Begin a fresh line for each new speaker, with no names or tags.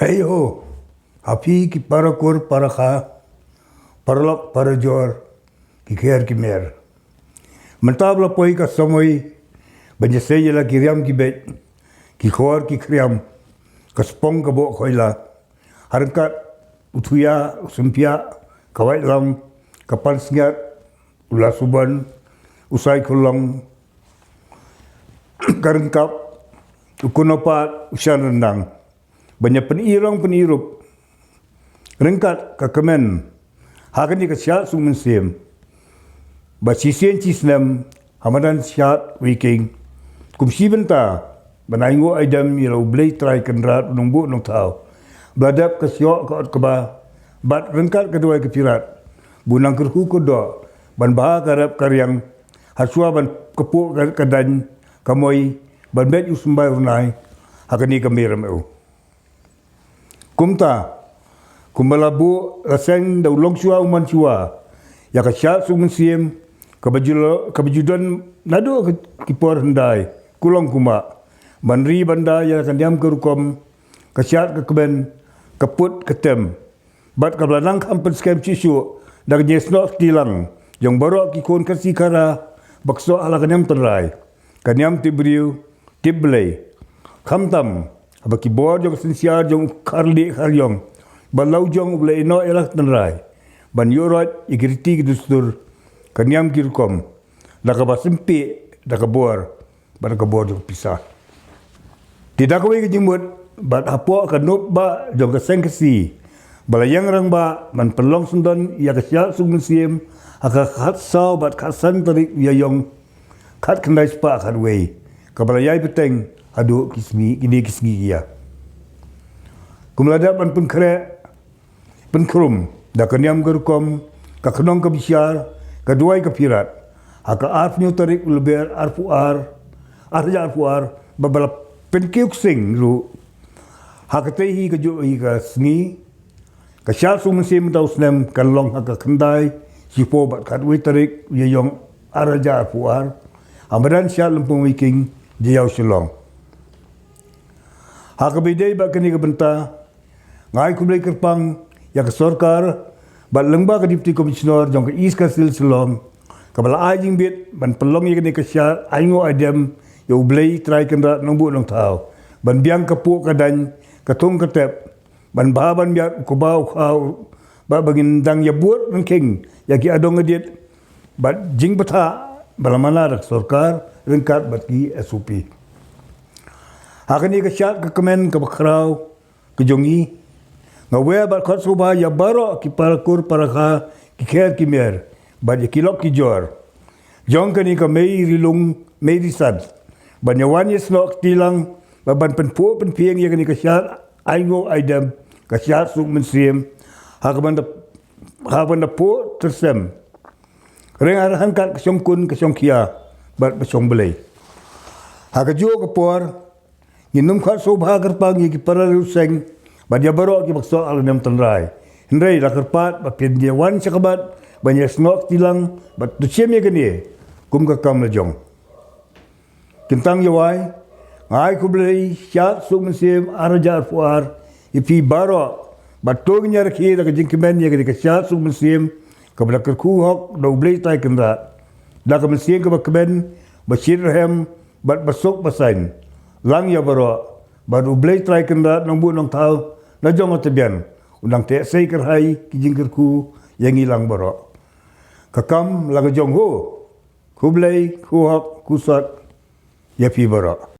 Heyo, api ki parakur parakha, parlok parajor, ki kher ki mer. Mentabla poi ka samoi, banjasaya la kiriam ki bet, ki khor ki kriam, ka spong ka bo khoila, harkat utuya, sumpia, kawai lam, kapal sengat, ulas suban, usai kulong, karengkap, ukunopat, usian rendang. Banyak penirup, rengkat ke kemen, hakani ke syat sumen sim, basisien cisnem, hamadan syat wiking, kumsi benta, banaygo aidam yelo blay try kendrat nungbu nung tau, badap ke syok ke keba, bat rengkat kedua ke pirat, bunang kerku kodo, ban bah karap karyang, hasua ban kepuk kadan, kamoi, ban bet usumbai unai, hakani kemiram eu. Kumta, kumbalabu raseng daulong sua uman sua, ya kasyat sumen sim, kebajudan nado kipor hendai, kulong kuma, manri banda ya kandiam kerukom, kasyat ke keben, keput ketem, bat kablanang kampen skem cisu, dak jesnok tilang, yang borok kikon kasih kara, bakso ala kanyam terai, kanyam tibriu, tiblay, kamtam, abaki bor jong sensiar jong karli karyong, balau jong ulai ino elah tenrai, ban yorot ikriti kidustur, kanyam kirkom, daka basempi, daka bor, ban kabor jong pisah. Tidak kawai kejimut, bat hapo kanup ba jong keseng kesi, balayang rang ba, man pelong sundan, ia kesyat sung musim, haka khat saw bat khasan tarik yayong, khat kendai spa khat wei, kabalayai peteng, adu kismi ini kismi kia. Kumlada man pun kere, pun krum, dah kenyam gerkom, kakenong kebisyar, keduai kepirat, haka arfnyo tarik leber arfuar, babala penkiuk sing lu, haka tehi kejuk ika sengi, kasyal sumensim tau senem kalong haka kendai, sipo bat kadui tarik yayong araja arfuar, amadan syal lempung wiking jayau selong. Haka bidai bak kini kebenta, ngai kublai kerpang, ya ke sorkar, bat lengba ke dipti komisioner, jong ke is kasil selong, kabala ajing bit, ban pelong ya kini kesyat, aingo adem, ya ublai try kendrat nungbu nung tau, ban biang kepuk kadan, ketung ketep, ban bahaban biak kubau kau, bat bagin dang ya buat rengking, ya ki adong ngedit, bat jing beta, balamana rak sorkar, rengkat bat ki SOP. Hakani kesyat ke kemen ke bakrau, ke jongi, ngawe bat khot soba ya baro ki parakur parakha ki kher ki mer, bat ya kilok ki jor. Jong kani ke mei rilung, mei risad, ban yawan yesnok tilang, ban penpu penpieng ya kani kesyat, aingo aidam, kesyat suk mensim, hakaban da po tersem. Reng arahan kat kesyong kun kesyong kia, bat kesyong belai. Hakajo kepor, Ginum khat sobha kerpang ki pararu seng badia barok ki bakso alam tenrai. Hendrai la kerpat ba pendia wan sakabat banyak snok tilang bat tucem ye gani kum ka kam lejong. Kentang yawai ngai ku blei syat suk mesim arajar fuar ipi barok bat tog nyar ki da jingkemen ye gani ka syat suk mesim ka blakar ku hok do blei tai kendrat. Da ka mesim ka bakben bashir hem bat basok basain. Lang ya baro, baru blay try kendrat nungbu nung tau, na jong otebian, undang te sei kerhai kijingkerku yang hilang baro. Kakam laga jong ho, ku blay, ku hok, ku sat, ya pi baro.